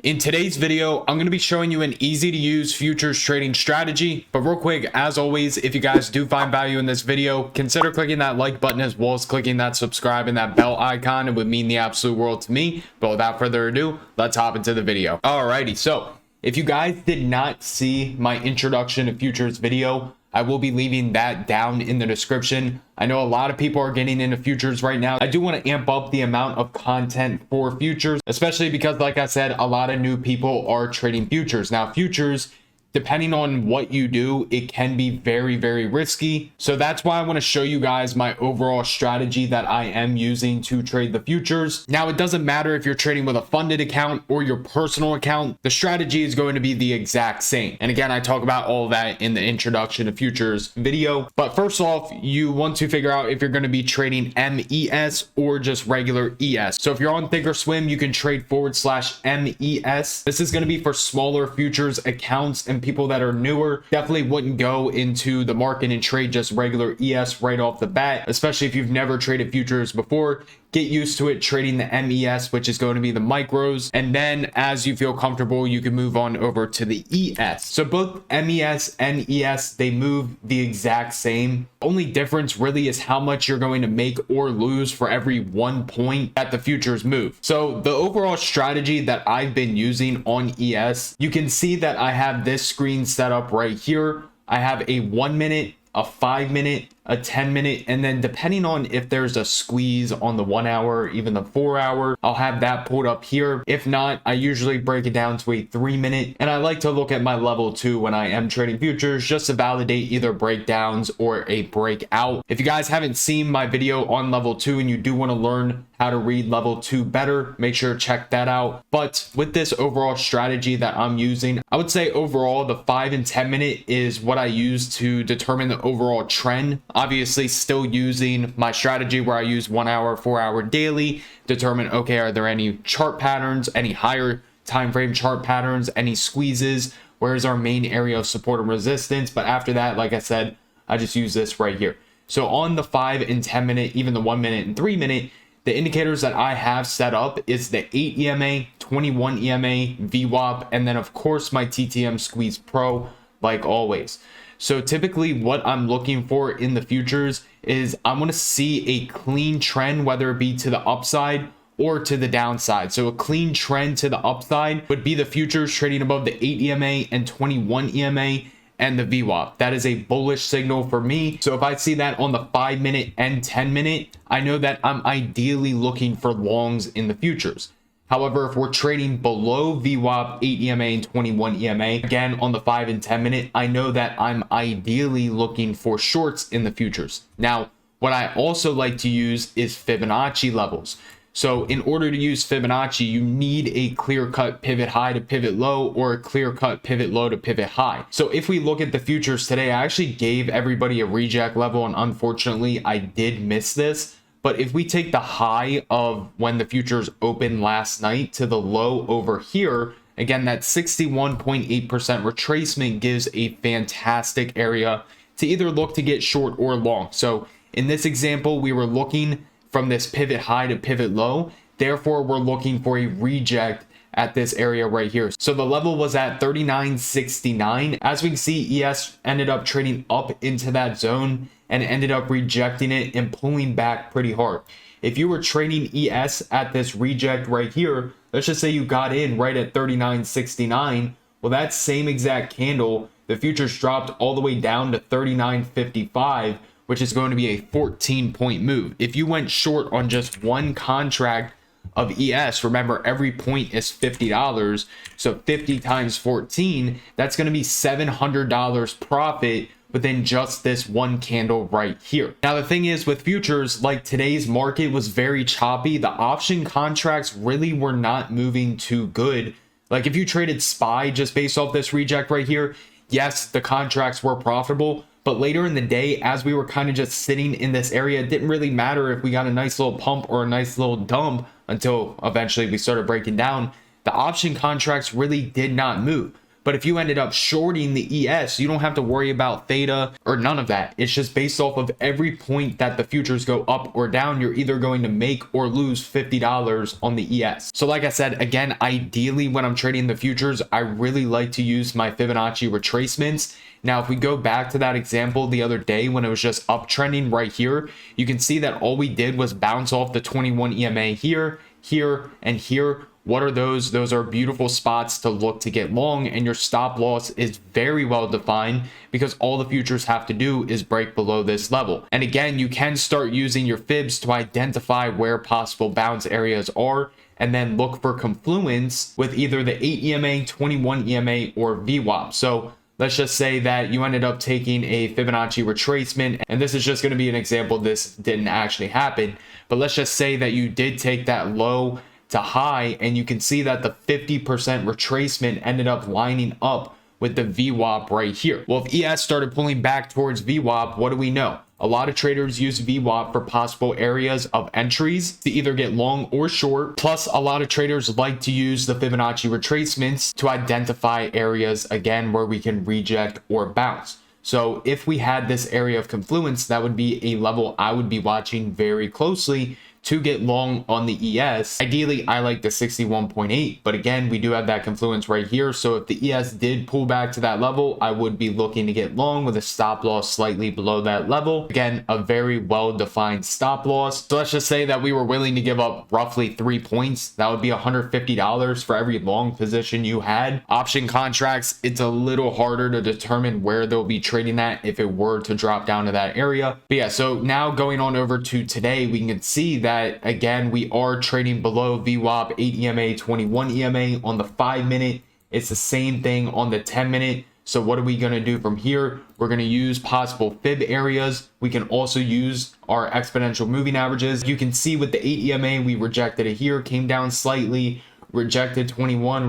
In today's video, I'm going to be showing you an easy to use futures trading strategy. But real quick, as always, if you guys do find value in this video, consider clicking that like button as well as clicking that subscribe and that bell icon. It would mean the absolute world to me. But without further ado, let's hop into the video. Alrighty, so if you guys did not see my introduction to futures video, I will be leaving that down in the description. I know a lot of people are getting into futures right now. I do want to amp up the amount of content for futures, especially because, like I said, a lot of new people are trading futures. Now, futures, depending on what you do, it can be very, very risky. So that's why I want to show you guys my overall strategy that I am using to trade the futures. Now, it doesn't matter if you're trading with a funded account or your personal account, the strategy is going to be the exact same. And again, I talk about all that in the introduction to futures video. But first off, you want to figure out if you're going to be trading MES or just regular ES. So if you're on ThinkorSwim, you can trade /MES. This is going to be for smaller futures accounts and people that are newer. Definitely wouldn't go into the market and trade just regular ES right off the bat, especially if you've never traded futures before. Get used to it trading the MES, which is going to be the micros, and then as you feel comfortable, you can move on over to the ES. So both MES and ES, they move the exact same. Only difference really is how much you're going to make or lose for every 1 point that the futures move. So the overall strategy that I've been using on ES, you can see that I have this screen set up right here. I have a 1 minute, a 5 minute, a 10 minute, and then depending on if there's a squeeze on the 1 hour, even the 4 hour, I'll have that pulled up here. If not, I usually break it down to a 3 minute, and I like to look at my level 2 when I am trading futures just to validate either breakdowns or a breakout. If you guys haven't seen my video on level 2 and you do want to learn how to read level 2 better, make sure to check that out. But with this overall strategy that I'm using, I would say overall the 5 and 10 minute is what I use to determine the overall trend. Obviously still using my strategy where I use 1 hour, 4 hour daily, determine, okay, are there any chart patterns, any higher time frame chart patterns, any squeezes, where is our main area of support and resistance. But after that, like I said, I just use this right here. So on the 5 and 10 minute, even the 1 minute and 3 minute, the indicators that I have set up is the 8 EMA, 21 EMA, VWAP, and then of course my TTM Squeeze Pro, like always. So typically what I'm looking for in the futures is I want to see a clean trend, whether it be to the upside or to the downside. So a clean trend to the upside would be the futures trading above the 8 EMA and 21 EMA and the VWAP. That is a bullish signal for me. So if I see that on the 5 minute and 10 minute, I know that I'm ideally looking for longs in the futures. However, if we're trading below VWAP, 8 EMA and 21 EMA, again on the 5 and 10 minute, I know that I'm ideally looking for shorts in the futures. Now, what I also like to use is Fibonacci levels. So in order to use Fibonacci, you need a clear-cut pivot high to pivot low or a clear-cut pivot low to pivot high. So if we look at the futures today, I actually gave everybody a reject level, and unfortunately, I did miss this. But if we take the high of when the futures opened last night to the low over here, again, that 61.8% retracement gives a fantastic area to either look to get short or long. So in this example, we were looking from this pivot high to pivot low. Therefore, we're looking for a reject at this area right here. So the level was at 39.69. As we can see, ES ended up trading up into that zone and ended up rejecting it and pulling back pretty hard. If you were trading ES at this reject right here, let's just say you got in right at 39.69. Well, that same exact candle, the futures dropped all the way down to 39.55, which is going to be a 14-point move. If you went short on just one contract of ES, remember every point is $50. So 50 times 14, that's going to be $700 profit within just this one candle right here. Now, the thing is with futures, like today's market was very choppy. The option contracts really were not moving too good. Like if you traded SPY just based off this reject right here, yes, the contracts were profitable. But later in the day, as we were kind of just sitting in this area, it didn't really matter if we got a nice little pump or a nice little dump until eventually we started breaking down. The option contracts really did not move. But if you ended up shorting the ES, you don't have to worry about theta or none of that. It's just based off of every point that the futures go up or down, you're either going to make or lose $50 on the ES. So like I said, again, ideally when I'm trading the futures, I really like to use my Fibonacci retracements. Now, if we go back to that example the other day when it was just uptrending right here, you can see that all we did was bounce off the 21 EMA here, here, and here. What are those? Those are beautiful spots to look to get long, and your stop loss is very well defined because all the futures have to do is break below this level. And again, you can start using your fibs to identify where possible bounce areas are, and then look for confluence with either the 8 EMA, 21 EMA, or VWAP. So let's just say that you ended up taking a Fibonacci retracement, and this is just going to be an example. This didn't actually happen, but let's just say that you did take that low to high, and you can see that the 50% retracement ended up lining up with the VWAP right here. Well, if ES started pulling back towards VWAP, what do we know? A lot of traders use VWAP for possible areas of entries to either get long or short. Plus, a lot of traders like to use the Fibonacci retracements to identify areas, again, where we can reject or bounce. So if we had this area of confluence, that would be a level I would be watching very closely to get long on the ES. Ideally, I like the 61.8, but again, we do have that confluence right here. So if the ES did pull back to that level, I would be looking to get long with a stop loss slightly below that level. Again, a very well-defined stop loss. So let's just say that we were willing to give up roughly 3 points. That would be $150 for every long position you had. Option contracts, it's a little harder to determine where they'll be trading at if it were to drop down to that area. But yeah, so now going on over to today, we can see that again, we are trading below VWAP, 8 EMA, 21 EMA on the 5-minute. It's the same thing on the 10-minute. So what are we going to do from here? We're going to use possible fib areas. We can also use our exponential moving averages. You can see with the 8 EMA, we rejected it here, came down slightly, rejected 21,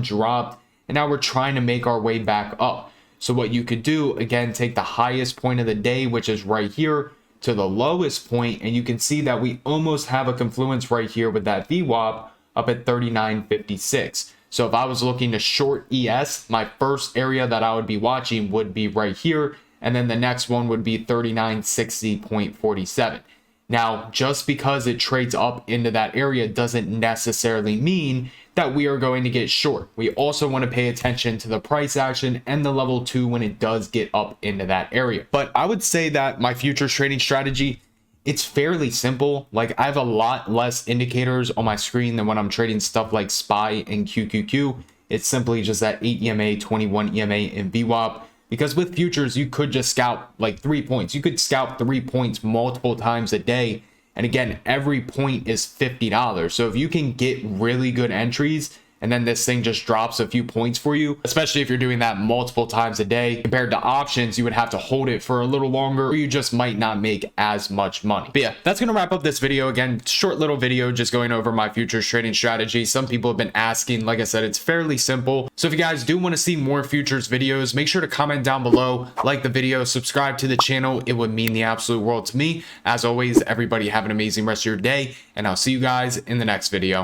dropped, and now we're trying to make our way back up. So what you could do, again, take the highest point of the day, which is right here, to the lowest point, and you can see that we almost have a confluence right here with that VWAP up at 39.56. So if I was looking to short ES, my first area that I would be watching would be right here, and then the next one would be 39.60.47. Now, just because it trades up into that area doesn't necessarily mean that we are going to get short. We also want to pay attention to the price action and the level 2 when it does get up into that area. But I would say that my futures trading strategy, it's fairly simple. Like, I have a lot less indicators on my screen than when I'm trading stuff like SPY and QQQ. It's simply just that 8 EMA, 21 EMA, and VWAP. Because with futures, you could just scalp like 3 points. You could scalp 3 points multiple times a day. And again, every point is $50. So if you can get really good entries and then this thing just drops a few points for you, especially if you're doing that multiple times a day, compared to options, you would have to hold it for a little longer, or you just might not make as much money. But yeah, that's gonna wrap up this video. Again, short little video just going over my futures trading strategy. Some people have been asking. Like I said, it's fairly simple. So if you guys do want to see more futures videos, make sure to comment down below, like the video, subscribe to the channel. It would mean the absolute world to me. As always, everybody have an amazing rest of your day, and I'll see you guys in the next video.